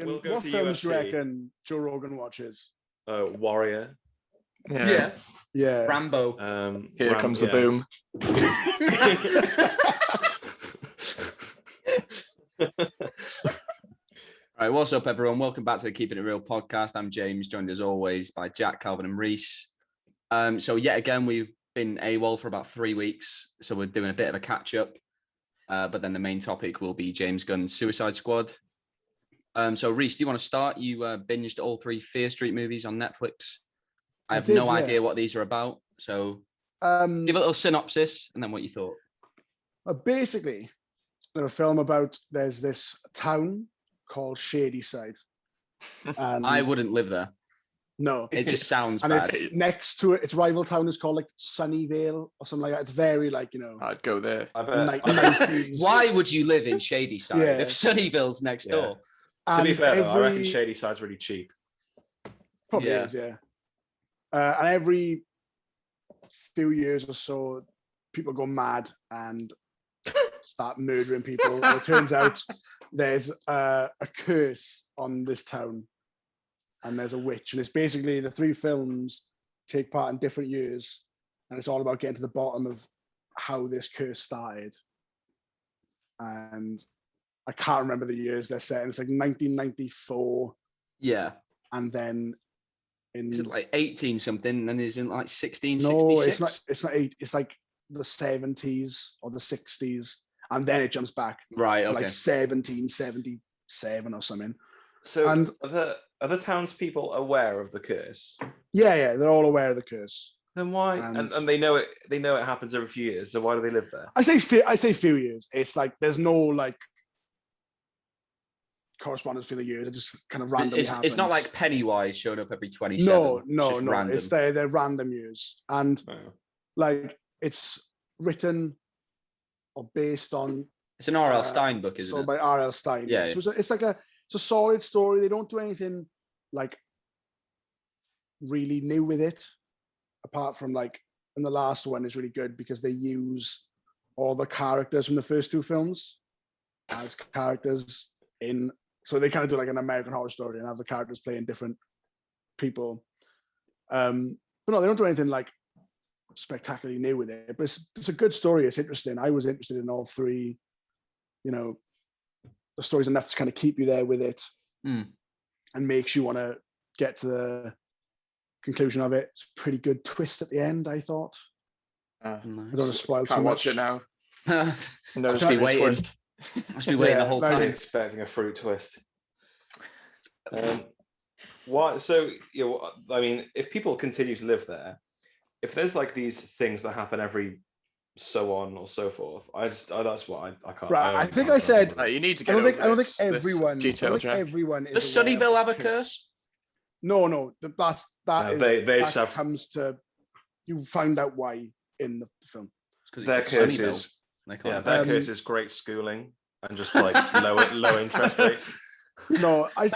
we'll go what to films do you UFC. reckon Joe Rogan watches? Warrior. Yeah. Rambo. Here comes the boom. All right, what's up, everyone? Welcome back to the Keeping It Real podcast. I'm James, joined as always by Jack, Calvin, and Reese. So yet again, we've been AWOL for about 3 weeks, so we're doing a bit of a catch-up. But then the main topic will be James Gunn's Suicide Squad. So Reese, do you want to start? You binged all 3 Fear Street movies on Netflix. I have no idea what these are about, so give a little synopsis and then what you thought. Basically, they're a film about there's this town called Shadyside. And I wouldn't live there. No. It just sounds and bad. It's next to it, its rival town is called like Sunnyvale or something like that. It's very like, I'd go there. I bet. 90s. Why would you live in Shadyside if Sunnyvale's next door? To be fair, though, I reckon Shadyside's really cheap. Probably is, yeah. And every few years or so, people go mad and start murdering people. It turns out there's a curse on this town, and there's a witch. And it's basically the 3 films take part in different years, and it's all about getting to the bottom of how this curse started. And I can't remember the years they're set in. It's like 1994. Yeah. And then is it like 18 something and is in like 1666? No, it's not 8. It's like the 70s or the 60s. And then it jumps back. Right, to okay. like 1777 or something. So and are the townspeople aware of the curse? Yeah, they're all aware of the curse. Then why? And they know it. They know it happens every few years. So why do they live there? I say few years. It's like there's no like correspondence for the years. It just kind of randomly happens. It's not like Pennywise showing up every 27. No. Random. It's they're random years, and like it's written or based on. It's an R.L. Stein book, isn't it? So by R.L. Stein. Yeah. So it's a solid story. They don't do anything like really new with it, apart from like in the last one is really good because they use all the characters from the first 2 films as characters in. So they kind of do like an American Horror Story and have the characters playing different people. But no, they don't do anything like spectacularly new with it. But it's a good story. It's interesting. I was interested in all 3. The story's enough to kind of keep you there with it and makes you want to get to the conclusion of it. It's a pretty good twist at the end, I thought. Nice. I don't want to spoil Can't too watch much. it now. Must be waiting. Must be waiting the whole time. Expecting a fruit twist. Why? So I mean, if people continue to live there, if there's like these things that happen every so on or so forth, that's what I can't. Right, I think I said you need to get. I don't think everyone. Everyone is. Does Sunnyvale have a curse? No. They just have. Comes to you find out why in the film. Their curse is their curse is great schooling and just like low interest rates. No, I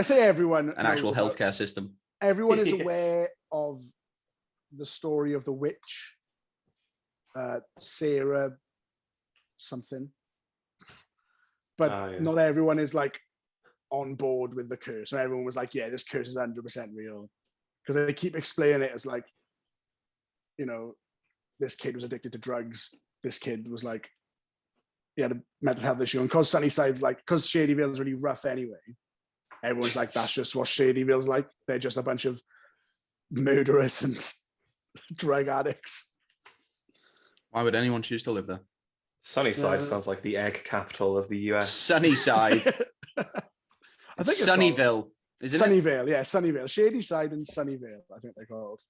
say everyone. An actual healthcare system. Everyone is aware of the story of the witch. Sarah something, but not everyone is like on board with the curse. And everyone was like, yeah, this curse is 100% real, because they keep explaining it as like, this kid was addicted to drugs. This kid was like, he had a mental health issue, and because Sunnyside's like, because Shadyvale is really rough anyway, everyone's like, that's just what Shadyvale's like. They're just a bunch of murderers and drug addicts. Why would anyone choose to live there? Sunnyside sounds like the egg capital of the US. Sunnyside. I think Sunnyvale. Isn't Sunnyvale, yeah, Sunnyvale. Shadyside and Sunnyvale, I think they're called.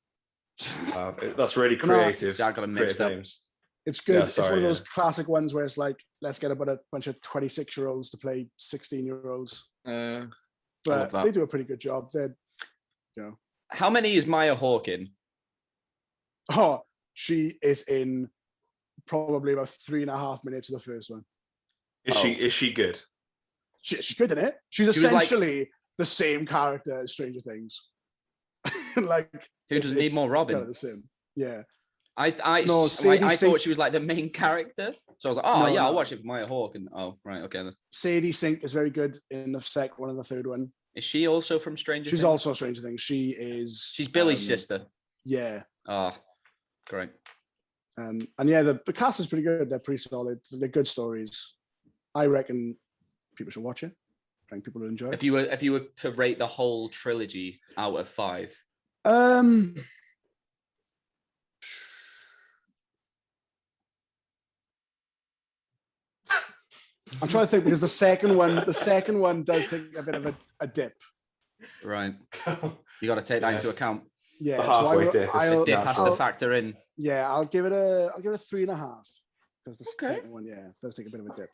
That's really creative. I got them mixed up. Names. It's good. It's one of those classic ones where it's like, let's get about a bunch of 26-year-olds to play 16-year-olds. But they do a pretty good job. How many is Maya Hawke in? Oh, she is in probably about 3.5 minutes of the first one. Is she good? She's good in it. She's essentially the same character as Stranger Things. Like, who doesn't need more Robin? Kind of the same. Yeah. No, Sadie I Sink- thought she was like the main character, so I was like, oh No, yeah, no. I'll watch it for Maya Hawke. And oh right, okay. Then. Sadie Sink is very good in the second one and the third one. Is she also from Stranger She's Things? also Stranger Things. She's Billy's sister. Yeah. Oh, great. And yeah, the cast is pretty good. They're pretty solid. They're good stories. I reckon people should watch it. I think people will enjoy it. If you were to rate the whole trilogy out of 5, I'm trying to think because the second one does take a bit of a dip. right? You got to take that into account. Yeah, The halfway dip. I'll, Dip has to factor in. yeah, I'll give it a 3.5 because the Okay. second one, yeah, does take a bit of a dip.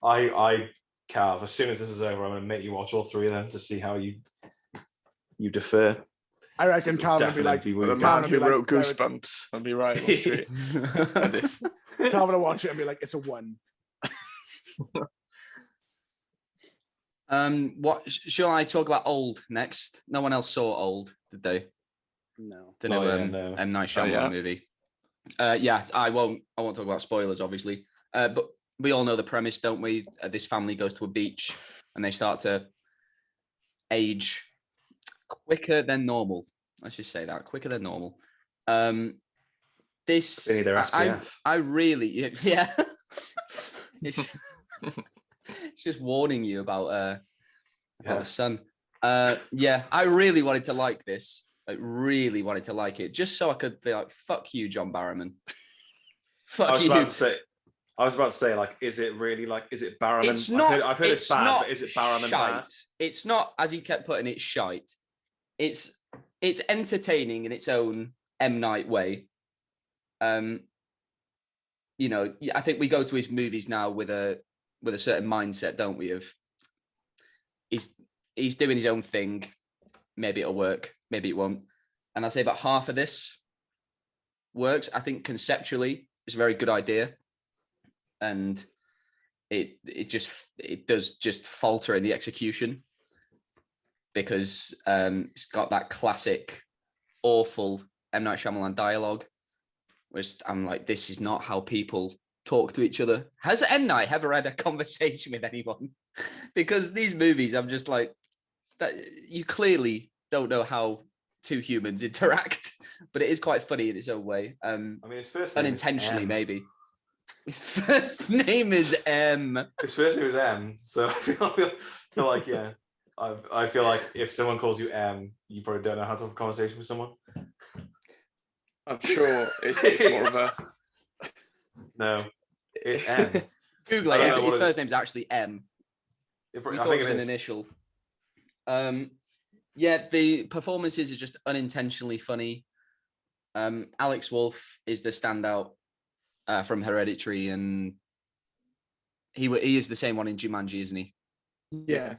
Okay. Calv, as soon as this is over, I'm going to make you watch all 3 of them to see how you defer. I reckon Calvin would be like, Definitely The be man Calvin who would be wrote like, Goosebumps. I'll be right on street. Calvin will watch it and be like, it's a 1. What shall I talk about? Old next. No one else saw Old, did they? No. The new No. M Night Shyamalan movie. Yeah, I won't talk about spoilers, obviously. But we all know the premise, don't we? This family goes to a beach and they start to age quicker than normal. Let's just say that, quicker than normal. This They need their SPF. I really yeah. it's just warning you about the sun. Yeah, I really wanted to like this. I really wanted to like it, just so I could be like, "Fuck you, John Barrowman." Fuck you. I was about to say, like, is it really like? Is it Barrowman? It's not. I've heard it's bad, but is it Barrowman shite. bad? It's not, as he kept putting it, shite. It's entertaining in its own M Night way. You know, I think we go to his movies now with a certain mindset, don't we? Of he's doing his own thing. Maybe it'll work. Maybe it won't. And I say about half of this works. I think conceptually it's a very good idea, and it does just falter in the execution because it's got that classic awful M Night Shyamalan dialogue, which I'm like, this is not how people talk to each other. Has M Night ever had a conversation with anyone? Because these movies, I'm just like, that you clearly don't know how two humans interact, but it is quite funny in its own way. I mean, his first name unintentionally, is M. maybe. His first name is M. His first name is M. So I feel like, yeah, I feel like if someone calls you M, you probably don't know how to have a conversation with someone. I'm sure it's more of a... No, it's M. Google it. His first name's actually M. We thought it was an initial. Yeah, the performances are just unintentionally funny. Alex Wolff is the standout from Hereditary, and he is the same one in Jumanji, isn't he? Yeah.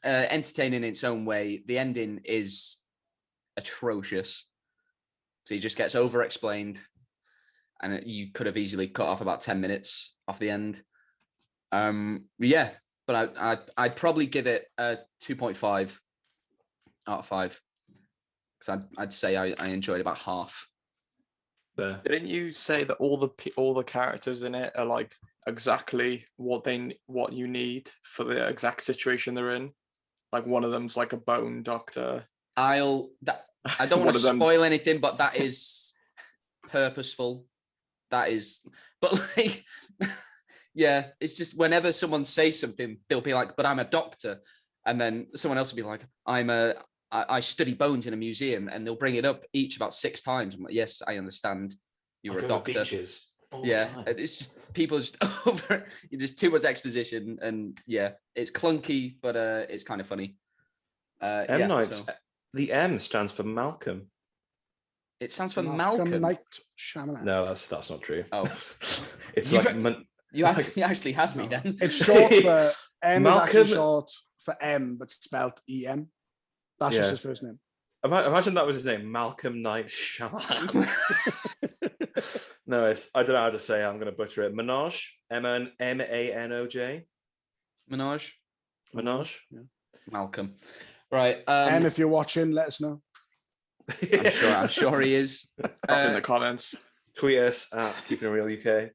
Entertaining in its own way. The ending is atrocious. So he just gets over-explained, and you could have easily cut off about 10 minutes off the end. But I'd probably give it a 2.5 out of 5 because I'd say I enjoyed about half. Didn't you say that all the characters in it are like exactly what you need for the exact situation they're in? Like one of them's like a bone doctor. I don't want to spoil anything, but that is purposeful. That is, but like. Yeah, it's just whenever someone says something, they'll be like, but I'm a doctor. And then someone else will be like, I study bones in a museum, and they'll bring it up each about 6 times. I'm like, yes, I understand. You're a doctor. Beaches yeah, it's just people just over. Just too much exposition, and yeah, it's clunky, but it's kind of funny. M Night's the M stands for Malcolm. It stands for Malcolm. Night Shyamalan. No, that's not true. Oh, it's you actually have me then. It's short for M. Malcolm. Is short for M, but spelled E-M. That's just his first name. Imagine that was his name, Malcolm Night Shyamalan. No, I don't know how to say it. I'm going to butcher it. Minaj, M-A-N-O-J. Minaj. Yeah. Malcolm. Right. M, if you're watching, let us know. I'm sure he is. Up in the comments. Tweet us at Keeping It Real UK.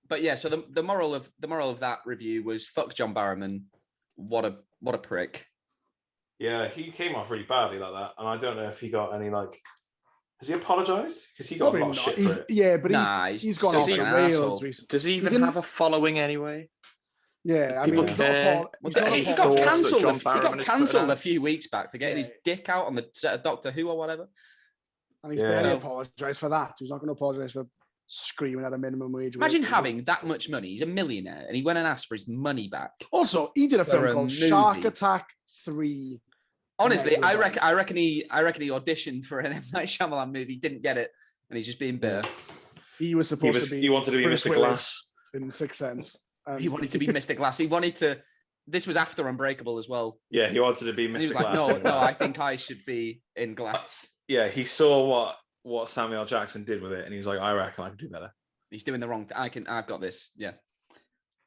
But yeah, so the moral of that review was fuck John Barrowman. What a prick. Yeah, he came off really badly like that, and I don't know if he got any like. Has he apologized? Because he got a lot of shit for it. Yeah, but he's gone off the rails recently. Does he even have a following anyway? Yeah, I People mean, care. He got cancelled a few weeks back for getting his dick out on the set of Doctor Who or whatever. And he's barely apologised for that. He's not going to apologise for screaming at a minimum wage. Imagine having that much money. He's a millionaire, and he went and asked for his money back. Also, he did a film called Shark Attack 3. Honestly, I reckon he auditioned for an M. Night Shyamalan movie, didn't get it, and he's just being bitter. He was supposed to be. He wanted to be Mr. Glass in Sixth Sense. He wanted to be Mr. Glass. He wanted to. This was after Unbreakable as well. Yeah, he wanted to be Mr. Glass. Like, no, I think I should be in Glass. Yeah, he saw what Samuel Jackson did with it, and he's like, I reckon I can do better. He's doing the wrong. I've got this. Yeah.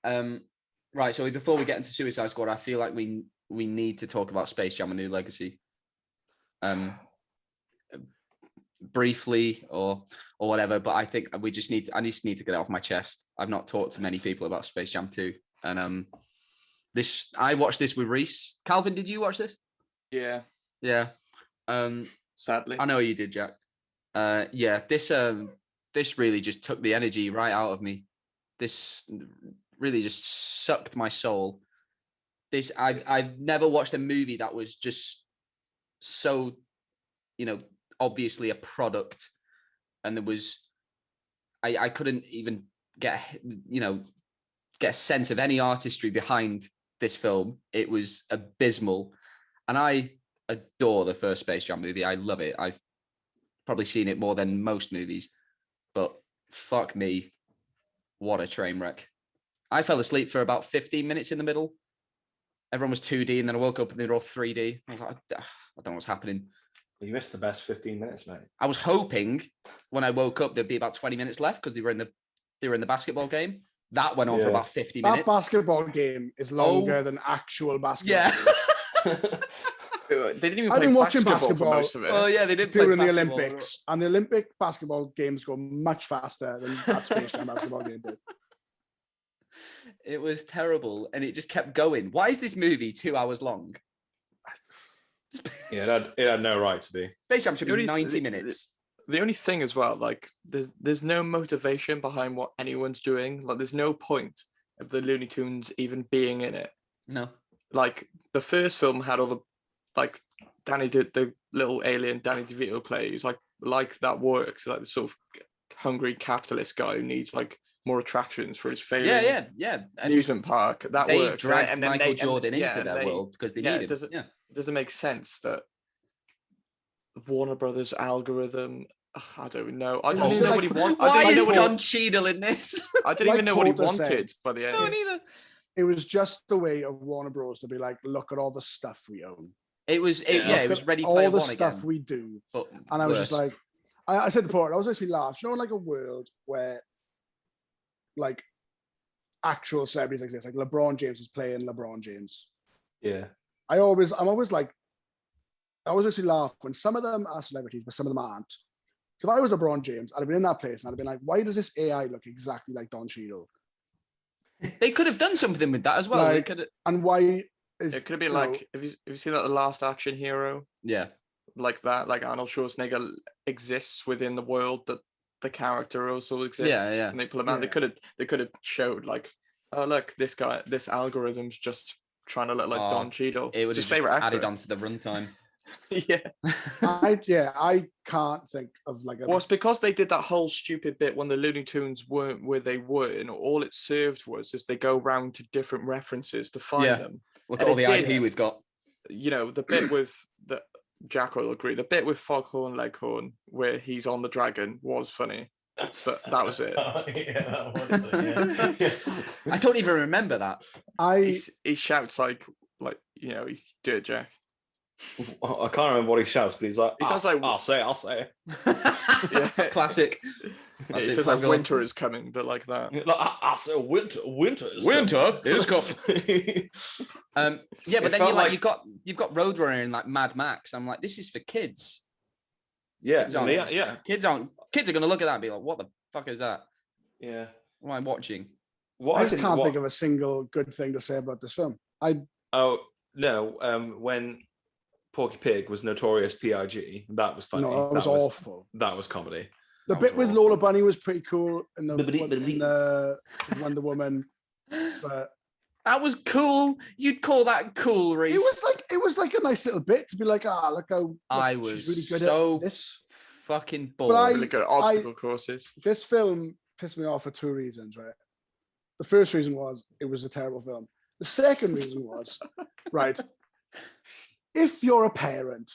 Right. So before we get into Suicide Squad, I feel like we need to talk about Space Jam: A New Legacy. Briefly or whatever, but I think I just need to get it off my chest. I've not talked to many people about Space Jam 2, and I watched this with Reese. Calvin, did you watch this? Yeah. Sadly, I know you did, Jack. This really just took the energy right out of me. This really just sucked my soul. I've never watched a movie that was just so, obviously a product, and there was I couldn't even get a sense of any artistry behind this film. It was abysmal, and I adore the first Space Jam movie. I love it. I've probably seen it more than most movies, but fuck me, what a train wreck. I fell asleep for about 15 minutes in the middle. Everyone was 2D, and then I woke up and they were all 3D. I was like, I don't know what's happening. You missed the best 15 minutes, mate. I was hoping when I woke up there'd be about 20 minutes left because they were in the basketball game. That went on for about 50 minutes. That basketball game is longer than actual basketball. Yeah. They didn't even I've been watching basketball for most of it. Oh yeah, they did play during the Olympics, and the Olympic basketball games go much faster than that Space Jam basketball game did. It was terrible, and it just kept going. Why is this movie 2 hours long? Yeah, it had no right to be. Space Jam should be 90 minutes. The only thing as well, like there's no motivation behind what anyone's doing. Like there's no point of the Looney Tunes even being in it. No. Like the first film had all the Danny did the little alien Danny DeVito plays like that works, like the sort of hungry capitalist guy who needs like more attractions for his failing amusement park. That they works. Dragged right? And Michael Jordan into their world because they needed it. It doesn't make sense that Warner Brothers algorithm. I don't know. I don't even know what he wanted. Why is Don Cheadle in this? I didn't even know what he wanted by the end. No, neither. It was just the way of Warner Bros. To be like, look at all the stuff we own. It was Ready Player One again. All the stuff we do. And I was just like, I said to Paul, I was actually laughed. Like a world where like actual celebrities exist, like LeBron James is playing LeBron James. Yeah. I always actually laugh when some of them are celebrities, but some of them aren't. So if I was LeBron James, I'd have been in that place and I'd have been like, why does this AI look exactly like Don Cheadle? They could have done something with that as well. And why is it could be like, have you seen that The Last Action Hero? Yeah. Like that, like Arnold Schwarzenegger exists within the world that the character also exists. Yeah. And they pull him out. Yeah. They could have showed like, oh look, this algorithm's just trying to look like Don Cheadle. It was his favorite actor. Added onto the runtime. I can't think of like. Well, it's because they did that whole stupid bit when the Looney Tunes weren't where they were, and all it served was is they go round to different references to find them. Look at all the IP we've got. The bit with the Jack will agree. The bit with Foghorn Leghorn where he's on the dragon was funny, but that was it. That was it. I don't even remember that. He shouts like he's do it, Jack. I can't remember what he shouts, but he's like, he sounds like, I'll say. Classic. He says like winter is coming, but like that. I say winter is coming. But then you've got Roadrunner and like Mad Max. I'm like, this is for kids. Yeah, Kids aren't. yeah. Kids are going to look at that and be like, what the fuck is that? Yeah. What am I watching? I just can't think of a single good thing to say about this film. Oh no, when Porky Pig was notorious PIG, that was funny. No, that was awful. That was comedy. The bit with Lola Bunny was pretty cool in the Wonder Woman, but that was cool. You'd call that cool, Reese? It was like a nice little bit to be like, look how she's really good at this. Fucking bored. Really good at obstacle courses. This film pissed me off for two reasons, right? The first reason was it was a terrible film. The second reason was, right, if you're a parent,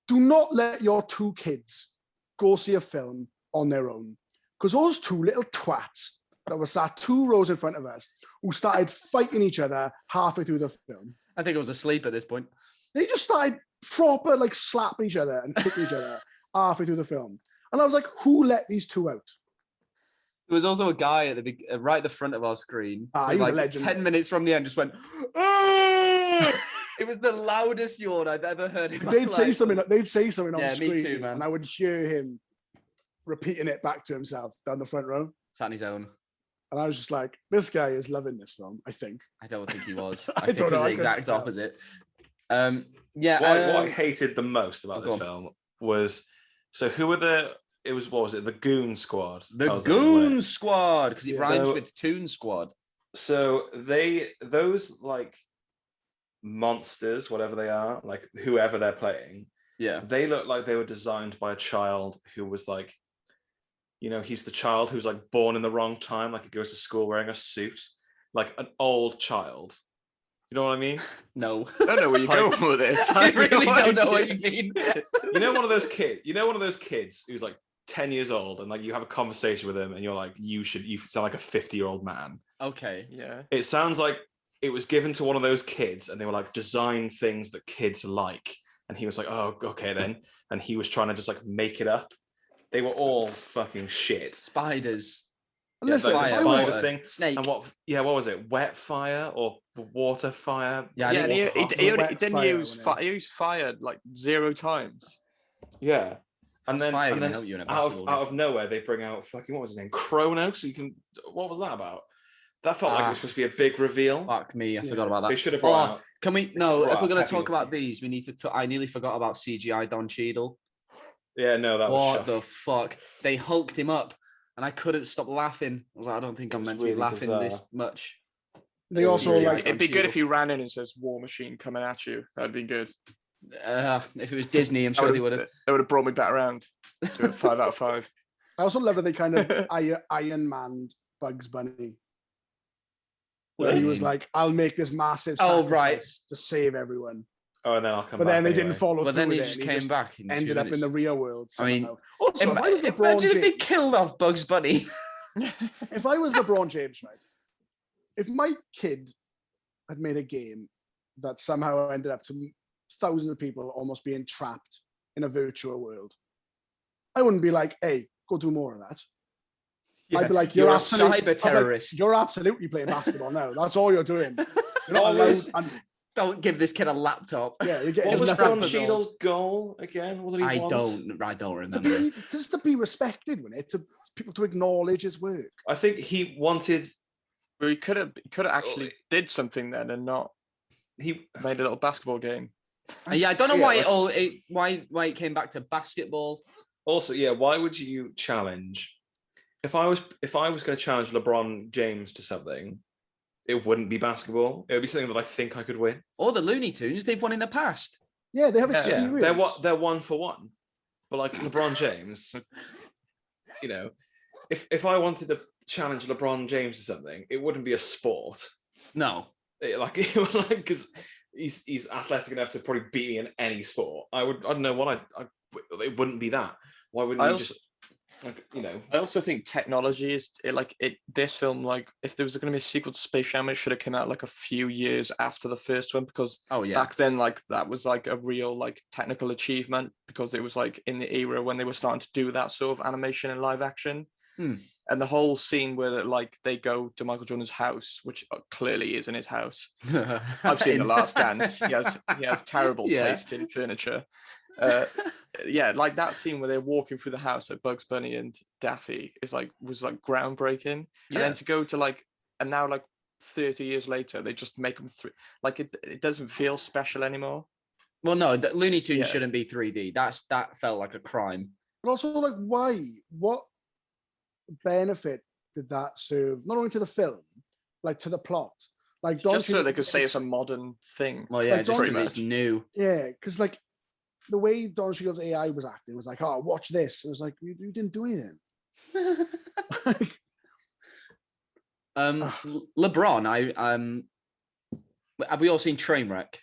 do not let your two kids go see a film on their own. Because those two little twats that were sat 2 rows in front of us who started fighting each other halfway through the film. I think I was asleep at this point. They just started proper like slapping each other and kicking each other halfway through the film. And I was like, who let these two out? There was also a guy at the right at the front of our screen. He was like a legend. 10 minutes from the end, just went. "Ah!" It was the loudest yawn I've ever heard. They'd say something on screen, me too, man. and I would hear him repeating it back to himself down the front row. Sat on his own. And I was just like, this guy is loving this film, I think. I don't think he was. I think don't know, it was I the couldn't exact tell. opposite. What I hated the most about this film was, so who were the Goon Squad? The Goon Squad, because it rhymes with Toon Squad. So those like monsters, whatever they are, like whoever they're playing, they look like they were designed by a child who was like, he's the child who's like born in the wrong time, like he goes to school wearing a suit, like an old child. You know what I mean? No. I don't know where you're going with this. I really don't know what you mean. One of those kids who's like 10 years old, and like you have a conversation with him and you're like, you sound like a 50-year-old man. Okay. Yeah. It sounds like it was given to one of those kids and they were like, design things that kids like. And he was like, oh, okay then. And he was trying to just like make it up. They were all fucking shit. Spiders. Listen, like the spider thing. Snake. And what was it? Wet fire or water fire? Yeah, and he didn't use fire. He used fire like 0 times. Yeah. And then help you in a out of nowhere, they bring out fucking, what was his name? Chrono. So what was that about? That felt like it was supposed to be a big reveal. Fuck me, I forgot about that. They should have brought out. Can we? No, if we're going to Peppy. talk about these, we need to. I nearly forgot about CGI Don Cheadle. Yeah, no, that was what shocked. the fuck? They hulked him up, and I couldn't stop laughing. I was like, I don't think I'm meant to be laughing this much. They also CGI like It'd be good if he ran in and says "War Machine coming at you." That'd be good. If it was Disney, I'm sure they would have. It would have brought me back around to a 5 out of 5. I also love that they kind of Iron Man Bugs Bunny. Where he was like, I'll make this massive sacrifice to save everyone. Oh, no, I'll come back. But then they didn't follow But through then he with it. just and came back. ended up in the real world somehow. I mean, also, if I was LeBron imagine if they James, killed off Bugs Bunny. if I was LeBron James, right? If my kid had made a game that somehow ended up to thousands of people almost being trapped in a virtual world, I wouldn't be like, hey, go do more of that. Yeah, I'd be like, you're a cyber terrorist. Like, you're absolutely playing basketball now. That's all you're doing. You're not allowed. Don't give this kid a laptop. Yeah, you're getting what was nothing Don for gold. Cheadle's goal again? What did he want? I don't remember. Just to be respected, when it to people to acknowledge his work. I think he wanted. Well, he could have actually did something then and not. He made a little basketball game. Yeah, I don't know why it came back to basketball. Also, yeah, why would you challenge? If I was going to challenge LeBron James to something, it wouldn't be basketball. It would be something that I think I could win. Or the Looney Tunes, they've won in the past. Yeah, they have experience. Yeah, they're 1 for 1. But like LeBron James, if I wanted to challenge LeBron James to something, it wouldn't be a sport. No, because he's athletic enough to probably beat me in any sport. I don't know what it wouldn't be that. Why wouldn't you just? I also think technology is this film, like if there was going to be a sequel to Space Jam, it should have come out like a few years after the first one, because back then like that was like a real like technical achievement, because it was like in the era when they were starting to do that sort of animation and live action. And the whole scene where like they go to Michael Jordan's house, which clearly isn't his house. I've seen The Last Dance. He has terrible taste in furniture. Yeah, like that scene where they're walking through the house at Bugs Bunny and Daffy was groundbreaking. And then to go to like, and now like 30 years later, they just make them like it doesn't feel special anymore. Well, no, Looney Tunes shouldn't be 3D. That felt like a crime. But also, like, why? What benefit did that serve? Not only to the film, like to the plot. Like, just so they could say it's a modern thing. Well, yeah, like, just because it's new. Yeah, because like the way Don Cheadle's AI was acting was like, oh, watch this. It was like, you didn't do anything. LeBron, have we all seen Trainwreck?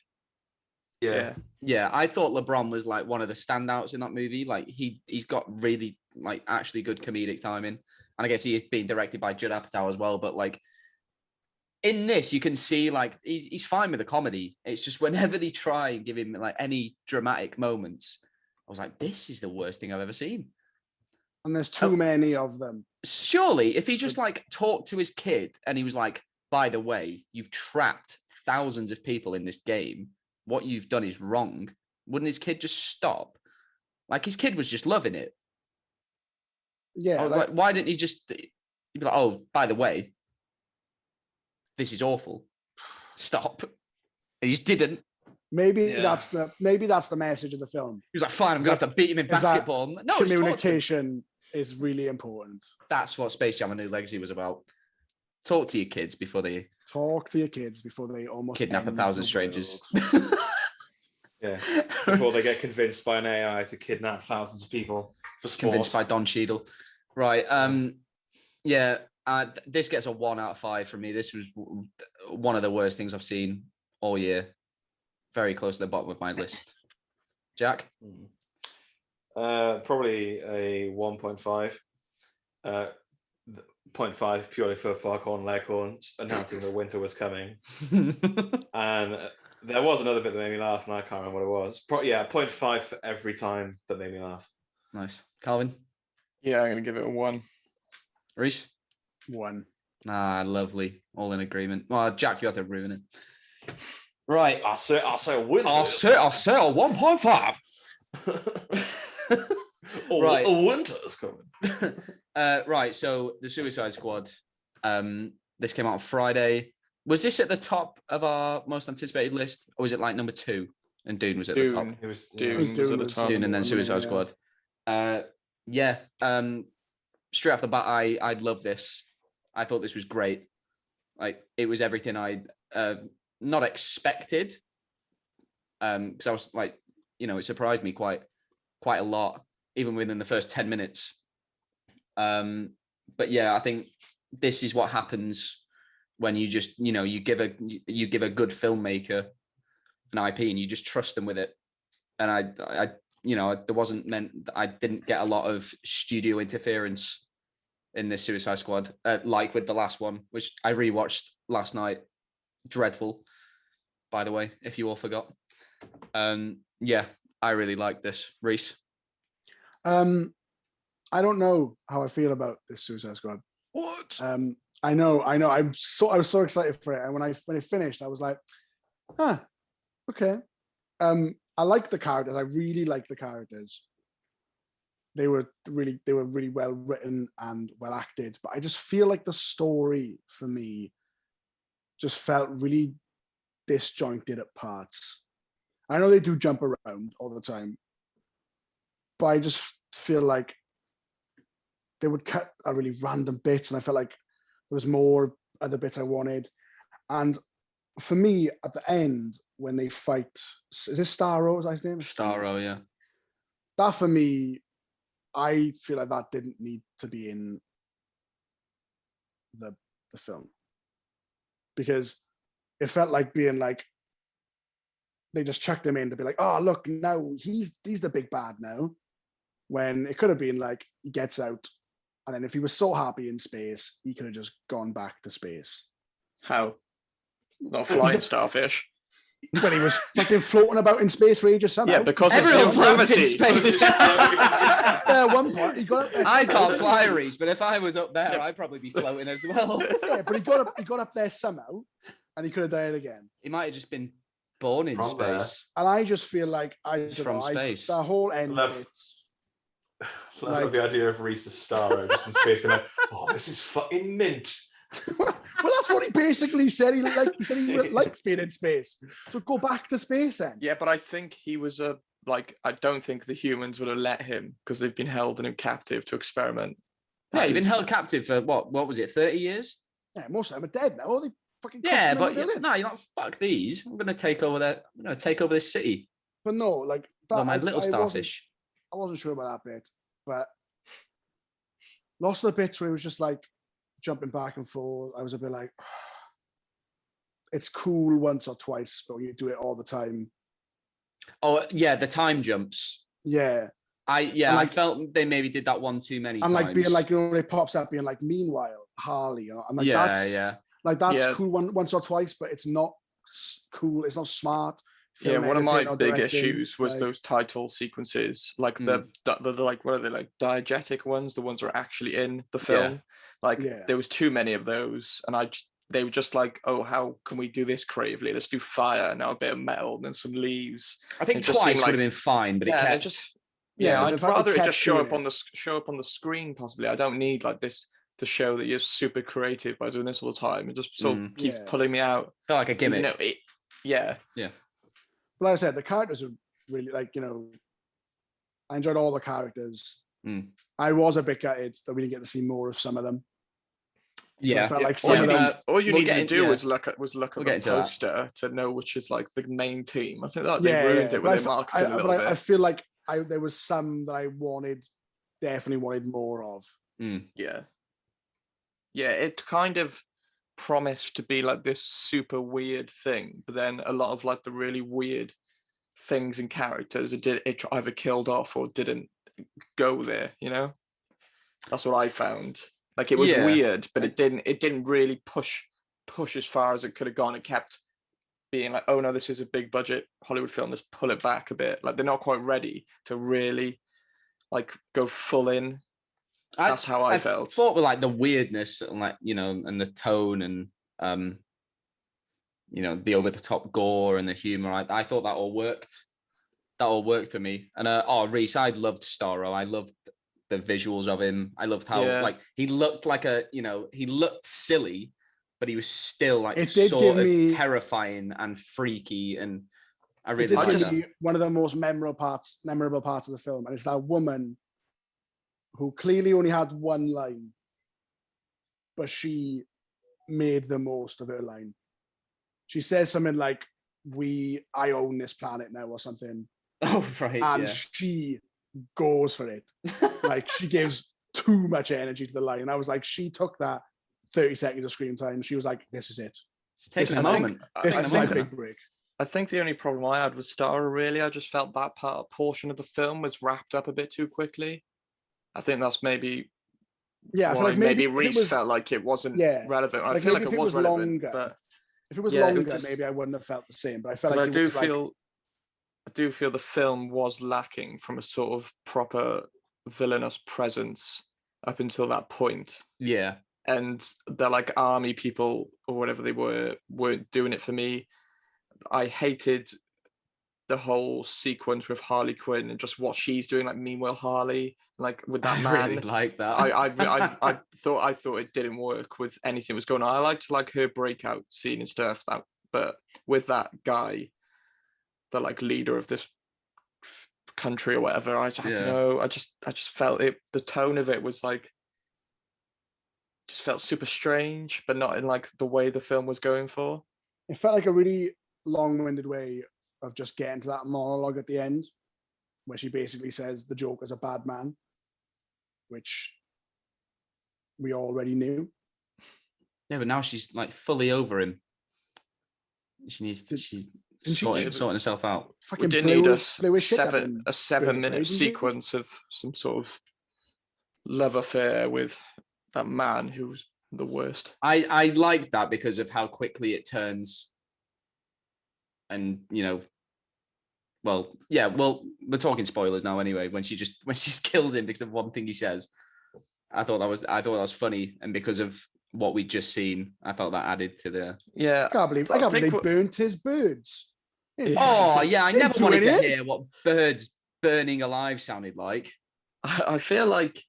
Yeah. I thought LeBron was like one of the standouts in that movie. Like he's got really like actually good comedic timing, and I guess he is being directed by Judd Apatow as well. But like in this, you can see like he's fine with the comedy. It's just whenever they try and give him like any dramatic moments, I was like, this is the worst thing I've ever seen. And there's too many of them. Surely, if he just like talked to his kid and he was like, by the way, you've trapped thousands of people in this game. What you've done is wrong. Wouldn't his kid just stop? Like his kid was just loving it. Yeah. I was like, why didn't he just he'd be like, oh, by the way, this is awful. Stop. And he just didn't. Maybe that's the message of the film. He was like, fine, I'm gonna have to beat him in basketball. No, communication is really important. That's what Space Jam: A New Legacy was about. Talk to your kids before they almost kidnap 1,000 strangers. Yeah, before they get convinced by an AI to kidnap thousands of people for sport. Convinced by Don Cheadle. Right. This gets a 1 out of 5 from me. This was one of the worst things I've seen all year. Very close to the bottom of my list. Jack? Probably a 1.5. 0.5 purely for Foghorn Leghorns announcing that winter was coming. And there was another bit that made me laugh, and I can't remember what it was. 0.5 for every time that made me laugh. Nice. Calvin? Yeah, I'm going to give it a 1. Reese? 1. Ah, lovely. All in agreement. Well, Jack, you had to ruin it. Right. I'll say a winter. I'll say a 1.5. Right. A winter is coming. Right, so the Suicide Squad. This came out on Friday. Was this at the top of our most anticipated list, or was it like number 2? And Dune was at the top. It was Dune was at the top. Dune and then Suicide Squad. Straight off the bat, I love this. I thought this was great. Like it was everything I not expected. Because I was like, it surprised me quite a lot, even within the first 10 minutes. But yeah, I think this is what happens when you just, you give a good filmmaker an IP and you just trust them with it. And I I didn't get a lot of studio interference in this Suicide Squad, like with the last one, which I rewatched last night. Dreadful, by the way, if you all forgot. Yeah, I really like this. Reese? I don't know how I feel about this Suicide Squad. What? I know. I was so excited for it, and when it finished, I was like, okay. I like the characters. I really like the characters. They were really well written and well acted, but I just feel like the story for me just felt really disjointed at parts. I know they do jump around all the time, but I just feel like they would cut a really random bits, and I felt like there was more other bits I wanted. And for me, at the end, when they fight, is this Starro? Is that his name? Starro, yeah. That for me, I feel like that didn't need to be in the film, because it felt like being like they just chucked him in to be like, oh look, now he's the big bad now, when it could have been like he gets out, and then if he was so happy in space, he could have just gone back to space. How? Not flying starfish. When he was fucking floating about in space for ages somehow. Yeah, because everyone of zero floats in gravity. space. At one point, he got up there. I somehow. can't fly, Reese, but if I was up there, I'd probably be floating as well. Yeah, but he got up there somehow, and he could have died again. He might have just been born in From space. And I just feel like He's from space. The whole end of it. Love the idea of Reese as Starro just in space going, oh, this is fucking mint. Well, that's what he basically said. He said he liked being in space. So go back to space then. Yeah, but I think he was I don't think the humans would have let him because they've been held in captive to experiment. Yeah, you've been held captive for what was it, 30 years? Yeah, most of them are dead now. They fucking but you're not, fuck these. I'm gonna take over this city. But no, like that, my little starfish. I wasn't sure about that bit, but lots of the bits where it was just like jumping back and forth, I was a bit like, it's cool once or twice, but when you do it all the time. Oh yeah, the time jumps. Yeah. I felt they maybe did that one too many times. And like being like, it pops up being like, meanwhile, Harley. I'm like, that's cool once or twice, but it's not cool. It's not smart. Yeah, one of my big issues was those title sequences, like the like, what are they, like diegetic ones, the ones that are actually in the film. There was too many of those, and they were just like, oh, how can we do this creatively? Let's do fire, now a bit of metal, then some leaves. I think twice would have been fine, but it kept I'd rather it just show up on the screen possibly. I don't need like this to show that you're super creative by doing this all the time. It just sort of keeps pulling me out. Felt like a gimmick. Yeah. But like I said, the characters are really I enjoyed all the characters. I was a bit gutted that we didn't get to see more of some of them. Yeah, I felt like some of them. All you need to do was look at the poster to know which is like the main team. I think that they ruined it with their marketing a little bit. I feel like there was some that I definitely wanted more of. Yeah, it kind of promised to be like this super weird thing, but then a lot of like the really weird things and characters it either killed off or didn't go there. That's what I found. Like it was weird, but it didn't really push as far as it could have gone. It kept being like, oh no, this is a big budget Hollywood film, let's pull it back a bit. Like they're not quite ready to really like go full in. That's how I felt. I thought with like the weirdness and like, and the tone and the over the top gore and the humor. I thought that all worked. That all worked for me. And Reese, I loved Starro. I loved the visuals of him. I loved how like he looked like he looked silly, but he was still like sort of terrifying and freaky. And I really liked that. One of the most memorable parts of the film, and it's that woman who clearly only had one line, but she made the most of her line. She says something like, I own this planet now or something. Oh, right. And she goes for it. Like she gives too much energy to the line. And I was like, she took that 30 seconds of screen time. She was like, this is it. This is a moment. This is my big break. I think the only problem I had was Starro, really. I just felt that portion of the film was wrapped up a bit too quickly. I think that's maybe I feel like maybe Reese felt like it wasn't relevant. I feel like it was relevant, longer, but if it was longer, maybe I wouldn't have felt the same. But I felt like I do feel the film was lacking from a sort of proper villainous presence up until that point. Yeah, and the like army people or whatever they weren't doing it for me. I hated the whole sequence with Harley Quinn and just what she's doing, like meanwhile Harley, like with that man. I really like that. I thought it didn't work with anything that was going on. I liked like her breakout scene and stuff, but with that guy, the like leader of this country or whatever, I don't know. I just felt it. The tone of it was like, just felt super strange, but not in like the way the film was going for. It felt like a really long-winded way of just getting to that monologue at the end, where she basically says the Joker's a bad man, which we already knew. Yeah, but now she's like fully over him. She needs to. She's sorting herself out. We did need a 7-minute sequence of some sort of love affair with that man who's the worst. I like that because of how quickly it turns. and we're talking spoilers now anyway. When she's killed him because of one thing he says, I thought that was funny, and because of what we'd just seen, I felt that added to the. I can't believe they burnt his birds. Oh yeah, I never wanted to hear what birds burning alive sounded like. I feel like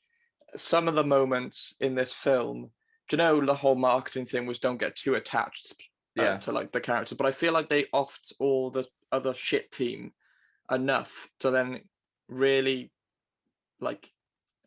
some of the moments in this film, do you know, the whole marketing thing was don't get too attached to like the characters, but I feel like they offed all the other shit team enough to then really, like,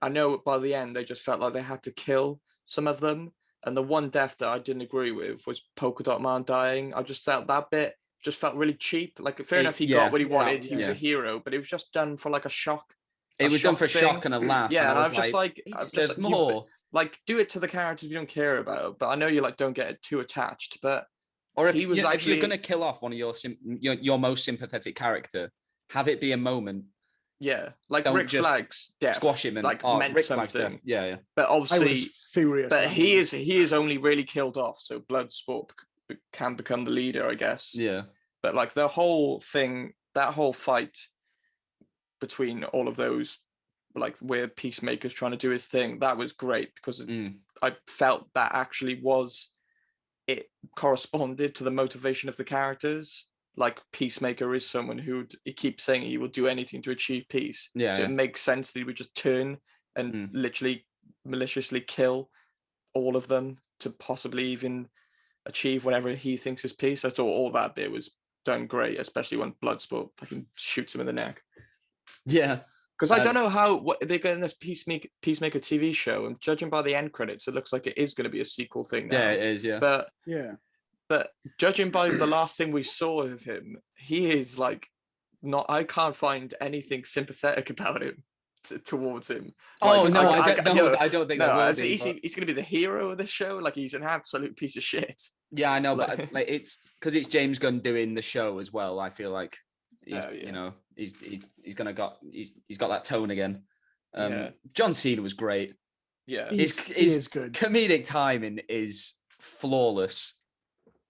I know by the end they just felt like they had to kill some of them, and the one death that I didn't agree with was Polka Dot Man dying. I just felt that bit just felt really cheap. Like, fair enough, he got what he wanted, he was a hero, but it was just done for like a shock. It was done for shock and a laugh. Yeah, and I was just like, there's more. Like, do it to the characters you don't care about. But I know you like don't get too attached. But or if you're going to kill off one of your most sympathetic character, have it be a moment. Yeah, like Rick Flag's death. Squash him and like meant Rick something. Yeah. But obviously, I was furious. But he is only really killed off, so Bloodsport can become the leader, I guess. Yeah. But like the whole thing, that whole fight between all of those, like where Peacemaker's trying to do his thing, that was great because I felt that actually it corresponded to the motivation of the characters. Like Peacemaker is someone who he keeps saying he will do anything to achieve peace. Yeah, so it makes sense that he would just turn and literally maliciously kill all of them to possibly even achieve whatever he thinks is peace. I thought all that bit was done great, especially when Bloodsport fucking shoots him in the neck. Yeah. Because I don't know what they're getting this Peacemaker TV show, and judging by the end credits, it looks like it is going to be a sequel thing now. Yeah, it is, yeah. But judging by the last thing we saw of him, he is like I can't find anything sympathetic about him towards him. Oh, like, no, I don't think that he's going to be the hero of this show. Like, he's an absolute piece of shit. Yeah, I know, but like it's because it's James Gunn doing the show as well. I feel like he's he's got that tone again. John Cena was great. Yeah, he is good. Comedic timing is flawless.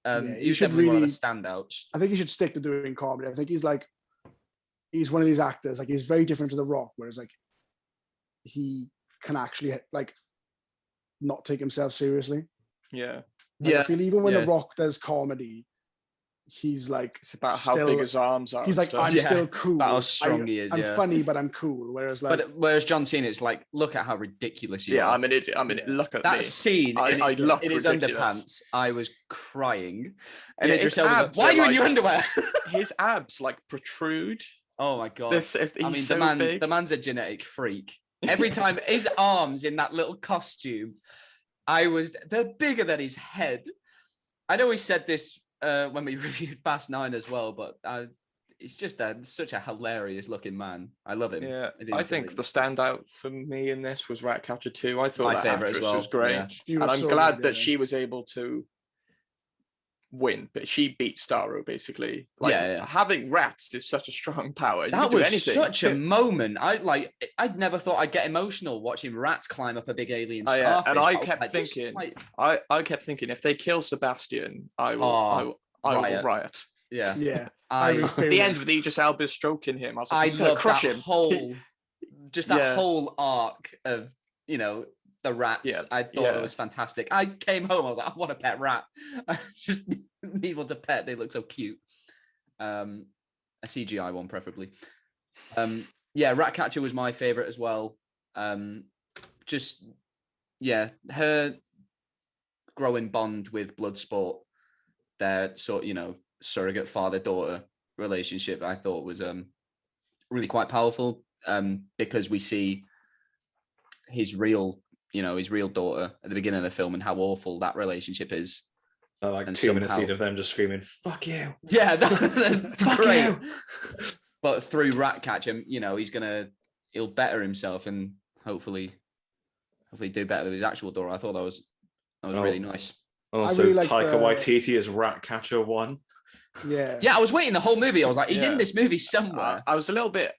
He should definitely really, one of the standouts. I think he should stick to doing comedy. I think he's one of these actors, like he's very different to The Rock, whereas like he can actually like not take himself seriously. Yeah. Like, I feel even when The Rock does comedy, he's like, it's about how big his arms are. He's like, I'm still cool. About how strong he is. I'm funny, but I'm cool. Whereas John Cena, it's like, look at how ridiculous you are. Yeah, I mean, look at that scene. In his underpants, I was crying. And his abs, why are you in your underwear? His abs like protrude. Oh my god! The man's a genetic freak. Every time his arms in that little costume, they're bigger than his head. I know we said this when we reviewed Fast 9 as well, but it's just such a hilarious looking man. I love him. Yeah, I think the standout for me in this was Ratcatcher 2. I thought my that favorite actress as well. Was great, and I'm glad that she was able to win, but she beat Starro basically. Like, having rats is such a strong power. That was such a moment. I'd never thought I'd get emotional watching rats climb up a big alien starfish. And I kept thinking, I kept thinking, if they kill Sebastian, I will riot. Yeah. At the end of the Idris Elba stroking him, I was like, he's gonna crush him. That whole arc of the rats. I thought it was fantastic. I came home, I was like, I want a pet rat. I just need one to pet. They look so cute. A CGI one, preferably. Ratcatcher was my favorite as well. Her growing bond with Bloodsport, their surrogate father-daughter relationship, I thought was really quite powerful, because we see his real daughter at the beginning of the film and how awful that relationship is. Like 2 minute scene of them just screaming, "Fuck you!" Yeah, that's great. You. But through Ratcatcher, he'll better himself and hopefully do better with his actual daughter. I thought that was really nice. Also, really Taika Waititi is Ratcatcher 1. Yeah, I was waiting the whole movie. I was like, he's in this movie somewhere. I was a little bit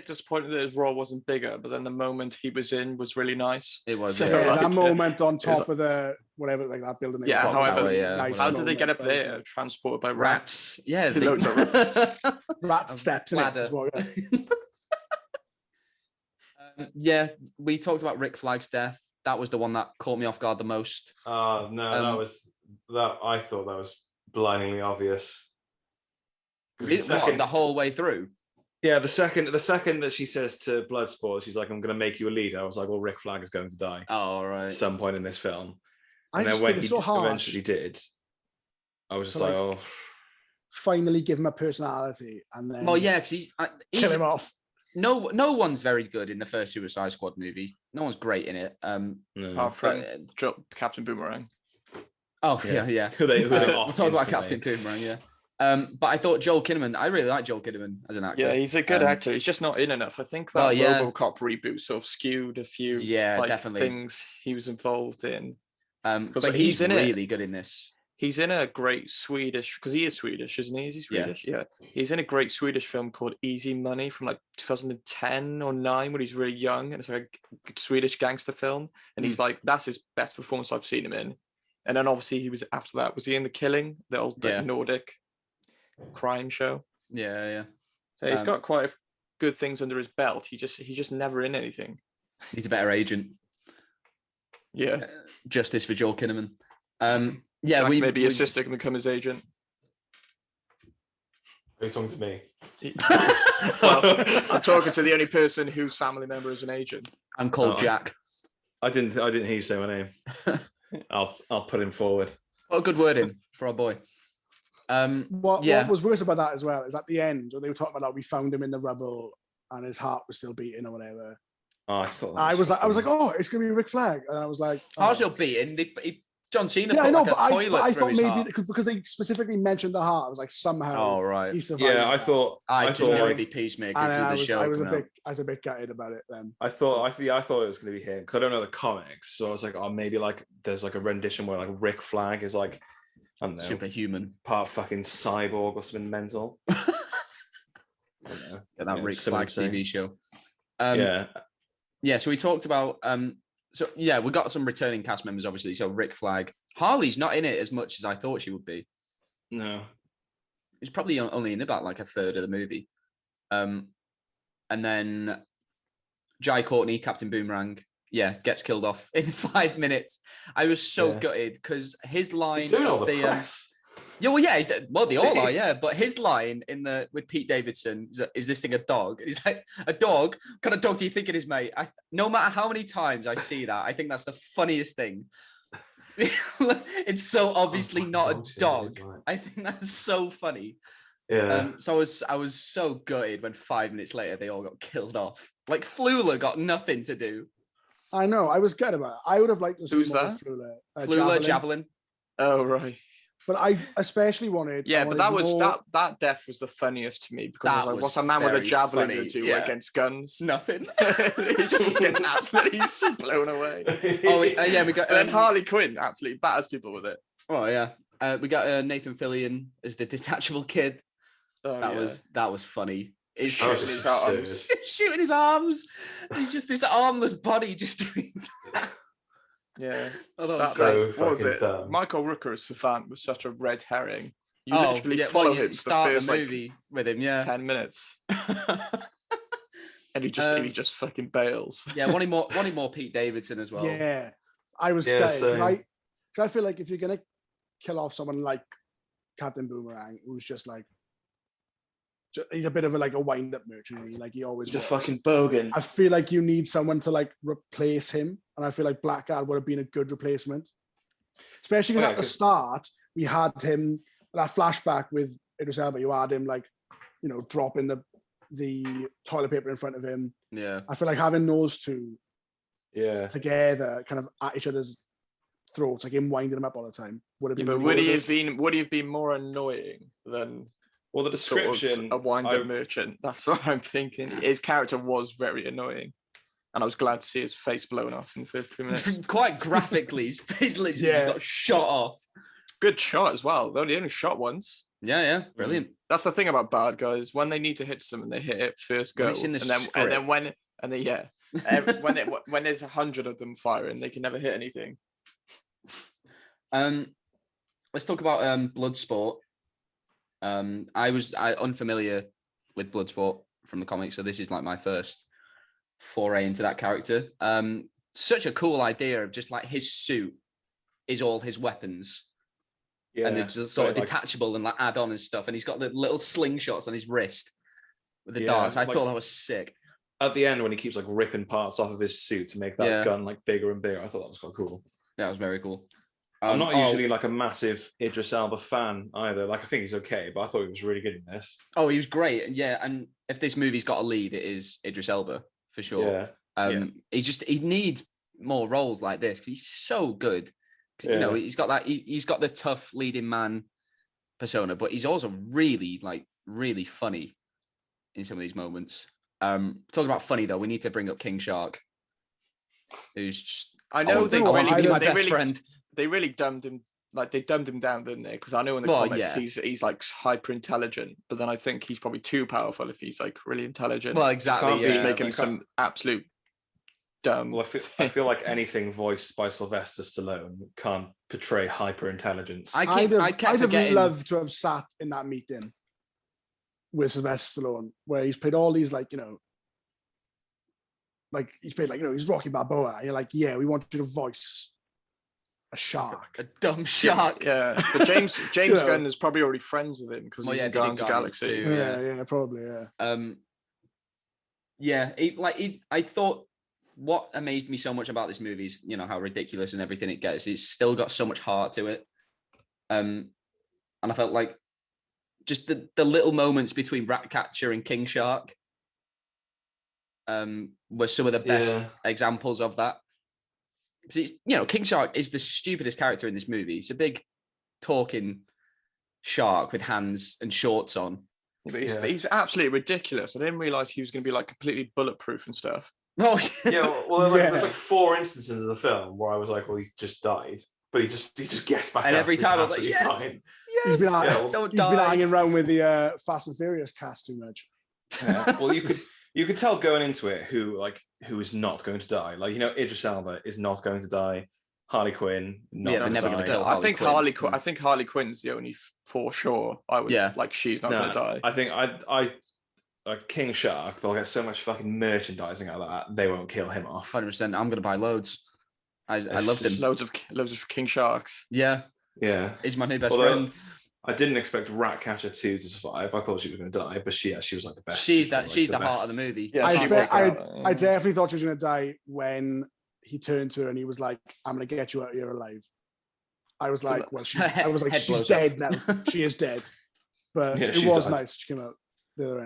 disappointed that his role wasn't bigger, but then the moment he was in was really nice. It was. So, that moment on top of the whatever, like that building. How did they get up there? Transported by rats. Yeah, loads of rats. Rat steps in it as well. Yeah, we talked about Rick Flag's death. That was the one that caught me off guard the most. No, I thought that was blindingly obvious. The whole way through. Yeah, the second that she says to Bloodsport, she's like, "I'm going to make you a leader." I was like, "Well, Rick Flag is going to die." Oh, right. At some point in this film, and then when he eventually did, I was just like, "Oh." Finally, give him a personality, and then because he's kill him off. No one's very good in the first Suicide Squad movie. No one's great in it. Apart from Captain Boomerang. Oh yeah. We'll talk about Captain Boomerang. Yeah. But I thought Joel Kinnaman. I really like Joel Kinnaman as an actor. Yeah, he's a good actor. He's just not in enough. I think that RoboCop reboot sort of skewed a few definitely things he was involved in. But he's really good in this. He's in a great Swedish, because he is Swedish, isn't he? Is he Swedish? Yeah. He's in a great Swedish film called Easy Money from like 2010 or 9 when he's really young. And it's like a Swedish gangster film. And he's like, that's his best performance I've seen him in. And then obviously he was, after that, was he in The Killing? The old Nordic crime show? Yeah. So he's got quite good things under his belt. He's just never in anything. He's a better agent. Yeah. Justice for Joel Kinnaman. Maybe his sister can become his agent. Are you talking to me? Well, I'm talking to the only person whose family member is an agent. I'm called Jack. I didn't hear you say my name. I'll put him forward. What a good word in for our boy. What was worse about that as well is at the end, when they were talking about how we found him in the rubble and his heart was still beating or whatever. Oh, I was like, oh, it's gonna be Rick Flag, and I was like, heart's still beating. John Cena. Yeah, I know, but I thought maybe because they specifically mentioned the heart, I was like, somehow. Oh right. He survived. Yeah, I thought it'd be Peacemaker. I was a bit gutted about it then. I thought it was going to be him because I don't know the comics, so I was like, oh, maybe like there's like a rendition where like Rick Flag is like, I don't know, superhuman, part fucking cyborg or something mental. Get that Rick Flag TV show. So we talked about we got some returning cast members, obviously. So Rick Flag. Harley's not in it as much as I thought she would be. No. She's probably only in about like a third of the movie. And then Jai Courtney, Captain Boomerang, gets killed off in 5 minutes. I was so gutted because his line He's doing all the press. they all are, but his line with Pete Davidson is this thing a dog? He's like, a dog? What kind of dog do you think it is, mate? No matter how many times I see that, I think that's the funniest thing. It's so obviously not a dog. I think that's so funny. Yeah. So I was so gutted when 5 minutes later they all got killed off. Like Flula got nothing to do. I know. I was gutted about it. I would have liked to see Who's more that? Flula. Flula Javelin. Oh right. But I especially wanted. Yeah, but that death was the funniest to me because I was like, what's a man with a javelin going to do against guns? Nothing. He's just getting absolutely blown away. We got. And then Harley Quinn absolutely batters people with it. Oh yeah. We got Nathan Fillion as the detachable kid. That was funny. He's shooting his arms. Shooting his arms. He's just this armless body just doing that. Yeah. What was it? Dumb. Michael Rooker's Savant was such a red herring. You literally follow him start the first movie with him, 10 minutes. And he just fucking bails. Yeah, wanting more Pete Davidson as well. Yeah. I was gutted. I feel like if you're gonna kill off someone like Captain Boomerang, who's just like he's a bit of a wind-up merchant. Like he always. He's a fucking bogan. I feel like you need someone to like replace him, and I feel like Blackguard would have been a good replacement, especially because at the start we had him that flashback with Idris Elba. You had him dropping the toilet paper in front of him. Yeah, I feel like having those two, together, kind of at each other's throats, like him winding them up all the time, would have been. But would he have been more annoying than? Well, the description sort of a wind-up merchant. That's what I'm thinking. His character was very annoying, and I was glad to see his face blown off in 15 minutes. Quite graphically, his face literally got shot off. Good shot as well. They only shot once. Yeah, brilliant. That's the thing about bad guys. When they need to hit something, they hit it first go. When when there's 100 of them firing, they can never hit anything. Let's talk about Bloodsport. I was unfamiliar with Bloodsport from the comics, so this is like my first foray into that character. Such a cool idea of just like his suit is all his weapons. Yeah, and they're just sort of detachable and like add on and stuff. And he's got the little slingshots on his wrist with the darts. I thought that was sick. At the end, when he keeps like ripping parts off of his suit to make that gun like bigger and bigger, I thought that was quite cool. Yeah, it was very cool. I'm not usually like a massive Idris Elba fan either. Like I think he's okay, but I thought he was really good in this. Oh, he was great. Yeah, and if this movie's got a lead, it is Idris Elba for sure. Yeah. He needs more roles like this because he's so good. You know, he's got that. He's got the tough leading man persona, but he's also really funny in some of these moments. Talking about funny though, we need to bring up King Shark, who's just. I know they want to be my best friend. They really dumbed him. Like they dumbed him down, didn't they? Because I know in the comics he's like hyper intelligent, but then I think he's probably too powerful if he's like really intelligent. Well, exactly. Just make him some absolute. Well, I feel like anything voiced by Sylvester Stallone can't portray hyper intelligence. I'd have loved to have sat in that meeting with Sylvester Stallone, where he's played all these like he's played he's Rocky Balboa. And you're like, yeah, we want you to voice a shark, a dumb shark. Yeah, but James Gunn is probably already friends with him because he's in Guardians of the Galaxy. Too, yeah, probably. Yeah. I thought. What amazed me so much about this movie is, how ridiculous and everything it gets. It's still got so much heart to it. And I felt like just the little moments between Ratcatcher and King Shark were some of the best examples of that. Because King Shark is the stupidest character in this movie. It's a big talking shark with hands and shorts on. But he's absolutely ridiculous. I didn't realize he was going to be like completely bulletproof and stuff. Oh, there's like 4 instances of the film where I was like, well, he's just died, but he just gets back and up. Every time I was like, yes, fine. He's been hanging around with the Fast and Furious cast too much. Yeah. Well, you could tell going into it who is not going to die. Like Idris Elba is not going to die. Harley Quinn, they're never going to kill. I think Harley Quinn's the only for sure. I was like, she's not going to die. I think I. Like King Shark, they'll get so much fucking merchandising out of that, they won't kill him off. 100%. I'm going to buy loads. I loved him. Loads of King Sharks. Yeah. He's my new best friend. I didn't expect Ratcatcher 2 to survive. I thought she was going to die, but she was like the best. She's the heart of the movie. Yeah, I definitely thought she was going to die when he turned to her and he was like, "I'm going to get you out of here alive." I was like, she's dead now. She is dead. But it was nice. She came out.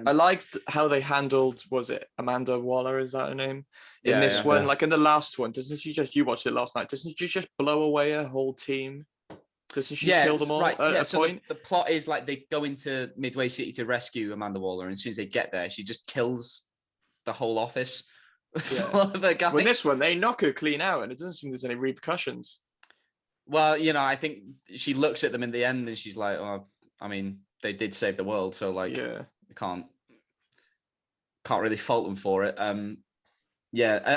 I liked how they handled, was it Amanda Waller, is that her name? In this one, like in the last one, you watched it last night, doesn't she just blow away a whole team? Doesn't she kill them all at a point? The plot is like they go into Midway City to rescue Amanda Waller, and as soon as they get there, she just kills the whole office full of a guy. Well, in this one, they knock her clean out, and it doesn't seem there's any repercussions. Well, I think she looks at them in the end, and she's like, "Oh, I mean, they did save the world, so like, can't really fault them for it." I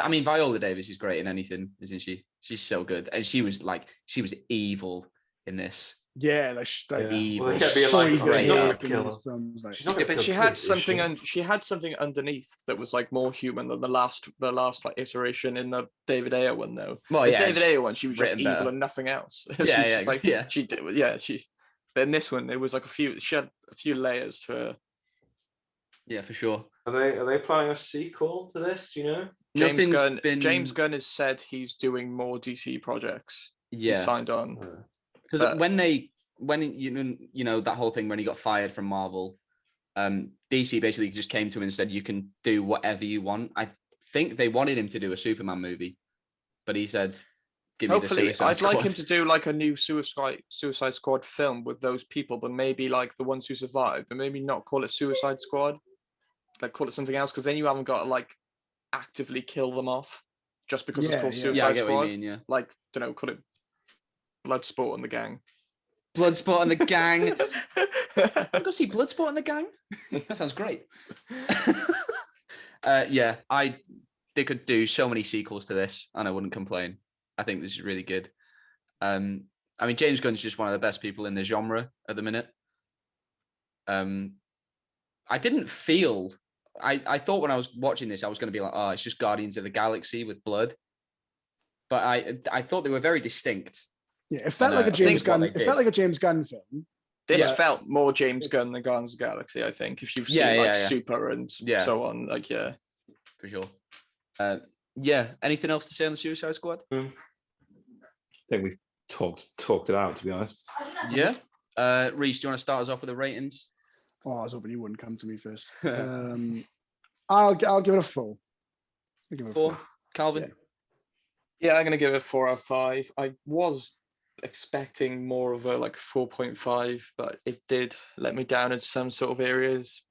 mean, Viola Davis is great in anything, isn't she? She's so good, and she was evil in this. Yeah, evil. Well, she's not going to kill her. But she had something, and she had something underneath that was like more human than the last like iteration in the David Ayer one, though. Well, the David Ayer one, she was just evil and nothing else. She did. But in this one, it was like she had a few layers to her. Yeah, for sure. Are they planning a sequel to this? Do you know? James Gunn has said he's doing more DC projects. Yeah, he's signed on. Because when that whole thing when he got fired from Marvel, DC basically just came to him and said, "You can do whatever you want." I think they wanted him to do a Superman movie, but he said, "Give me the Suicide Squad." I'd like him to do like a new Suicide Squad film with those people, but maybe like the ones who survived, but maybe not call it Suicide Squad. Like call it something else, because then you haven't got to like actively kill them off just because it's called Suicide Squad. What you mean, like, call it Bloodsport and the Gang. Bloodsport and the Gang. Go see Bloodsport in the gang. That sounds great. They could do so many sequels to this, and I wouldn't complain. I think this is really good. I mean, James Gunn's just one of the best people in the genre at the minute. I didn't feel. I thought when I was watching this, I was going to be like, oh, it's just Guardians of the Galaxy with blood. But I thought they were very distinct. Yeah, it felt like a James Gunn. It felt like a James Gunn film. This felt more James Gunn than Guardians of the Galaxy, I think. If you've seen Super and so on, for sure. Anything else to say on the Suicide Squad? I think we've talked it out, to be honest. Yeah. Reese, do you want to start us off with the ratings? Oh, I was hoping you wouldn't come to me first. I'll give it a 4. I'll give it a 4. Calvin? Yeah, I'm going to give it 4 out of 5. I was expecting more of a 4.5, but it did let me down in some sort of areas,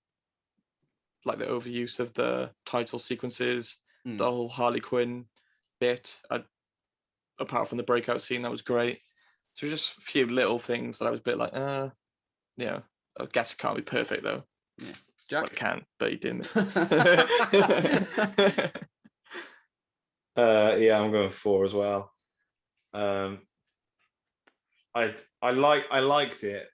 like the overuse of the title sequences, the whole Harley Quinn bit. Apart from the breakout scene, that was great. So just a few little things that I was a bit like, I guess it can't be perfect though. Yeah, Jack? Well, it can, but he didn't. I'm going 4 as well. I liked it.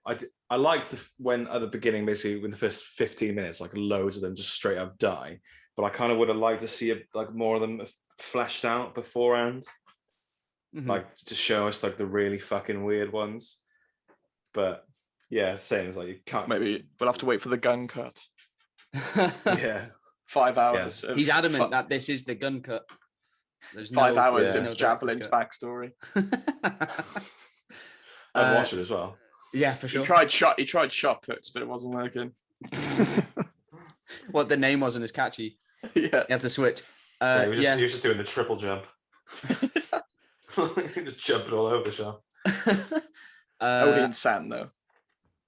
I liked when at the beginning, basically in the first 15 minutes, loads of them just straight up die. But I kind of would have liked to see more of them fleshed out beforehand, to show us the really fucking weird ones. But yeah, same as you can't. Maybe we'll have to wait for the Gunn cut. Yeah, 5 hours. He's adamant that this is the Gunn cut. There's 5 hours of Javelin's backstory. I'd watch it as well. Yeah, for sure. He tried shot puts, but it wasn't working. What, the name wasn't as catchy? Yeah, you have to switch. He was just doing the triple jump. Just jumping all over the shop. Only in sand though.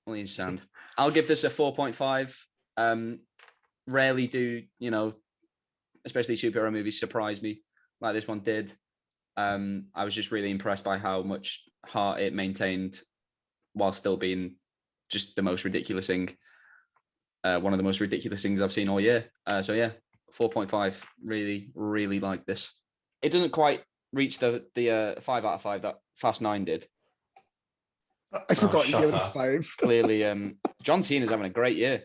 Only in sand. I'll give this a 4.5. Rarely do, especially superhero movies surprise me like this one did. I was just really impressed by how much heart it maintained while still being just the most ridiculous thing. One of the most ridiculous things I've seen all year. 4.5. Really, really like this. It doesn't quite reach the 5 out of 5 that Fast 9 did. I forgot you gave it a 5. Clearly, John Cena's having a great year.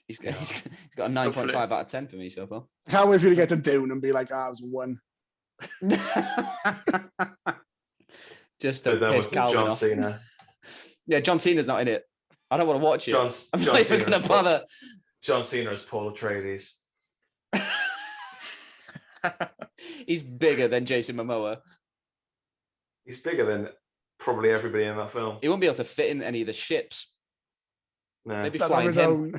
He's got a 9.5 out of 10 for me so far. I can't wait for you to get to Dune and be like, I was 1. Just to piss Calvin John off. Cena. Yeah, John Cena's not in it. I don't want to watch it. I'm John not even going to bother. John Cena is Paul Atreides. He's bigger than Jason Momoa. He's bigger than probably everybody in that film. He won't be able to fit in any of the ships. No. Maybe flying him.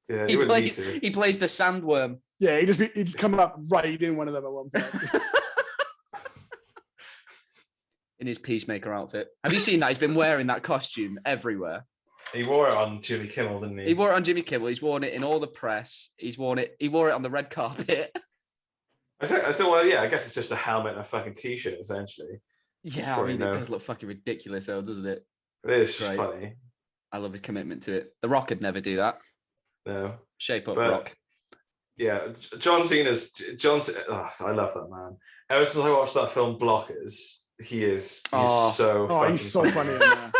Yeah, he plays the sandworm. Yeah, he just come up right in one of them at one point. In his Peacemaker outfit. Have you seen that? He's been wearing that costume everywhere. He wore it on Jimmy Kimmel, didn't he? He wore it on Jimmy Kimmel. He's worn it in all the press. He wore it on the red carpet. I said, well, yeah, I guess it's just a helmet and a fucking t-shirt, essentially. Yeah, I mean, it does look fucking ridiculous, though, doesn't it? It is funny. I love his commitment to it. The Rock could never do that. No. Shape up, Rock. Yeah, John Cena's. I love that man. Ever since I watched that film Blockers, he's so funny. He's so funny in there.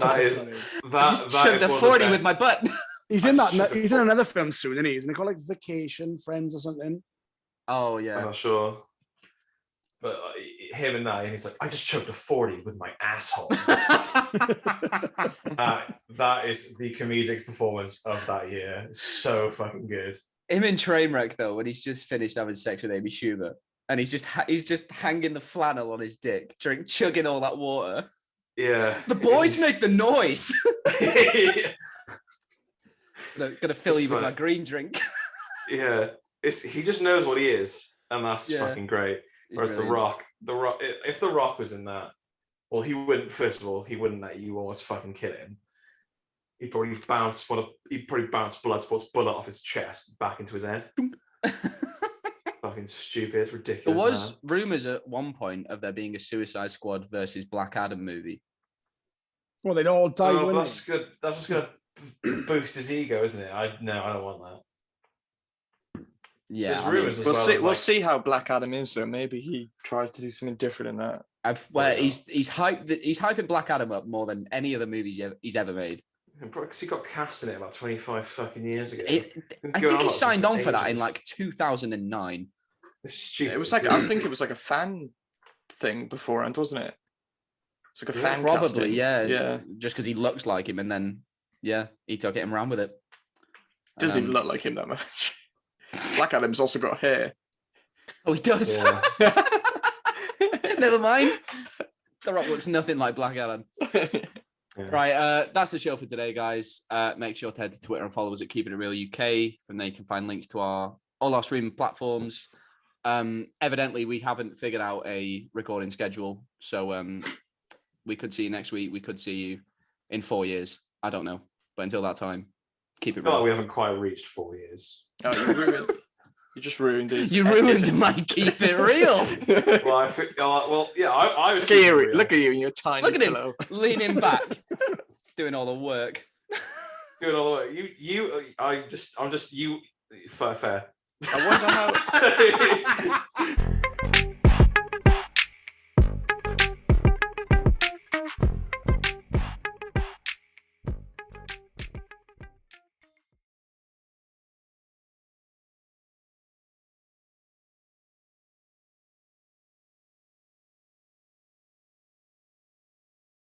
That is a 40 with my butt. He's in that. He's in another film soon, isn't he? Isn't it called Vacation Friends or something? Oh yeah. I'm not sure. But him and that, and he's like, I just choked a 40 with my asshole. That is the comedic performance of that year. So fucking good. Him in Trainwreck though, when he's just finished having sex with Amy Schumer, and he's just hanging the flannel on his dick, chugging all that water. Yeah. The boys make the noise. Gonna fill you with my green drink. Yeah, he just knows what he is, and that's fucking great. Whereas brilliant. The Rock, if The Rock was in that, well, he wouldn't. First of all, he wouldn't let you almost fucking kill him. He'd probably bounce Bloodsport's bullet off his chest back into his head. Fucking stupid, ridiculous. There was rumors at one point of there being a Suicide Squad versus Black Adam movie. Well, they'd all die. Oh, that's good. That's just gonna boost his ego, isn't it? I don't want that. Yeah, There's rumors as well. We'll see how Black Adam is. So maybe he tries to do something different in that. He's hyping Black Adam up more than any other movies he's ever made. Because he got cast in it about 25 fucking years ago. I think he signed on for that in like 2009. It's stupid. It was like, I think it was like a fan thing beforehand, wasn't it? It's like a fan Probably, casting. yeah. Just because he looks like him, and then he took it and ran with it. Doesn't even look like him that much. Black Adam's also got hair. Oh, he does. Yeah. Never mind. The Rock looks nothing like Black Adam. Yeah. Right, that's the show for today, guys. Make sure to head to Twitter and follow us at Keepin It Real UK. From there, you can find links to all our streaming platforms. Evidently, we haven't figured out a recording schedule, so we could see you next week. We could see you in 4 years. I don't know, but until that time, keep it real. Oh, we haven't quite reached 4 years. Oh, you just ruined it. You ruined my Keep It Real. Well, I was. Look at you in your tiny Look at pillow. him leaning back, doing all the work. Doing all the work. I'm just you. Fair. I wonder how.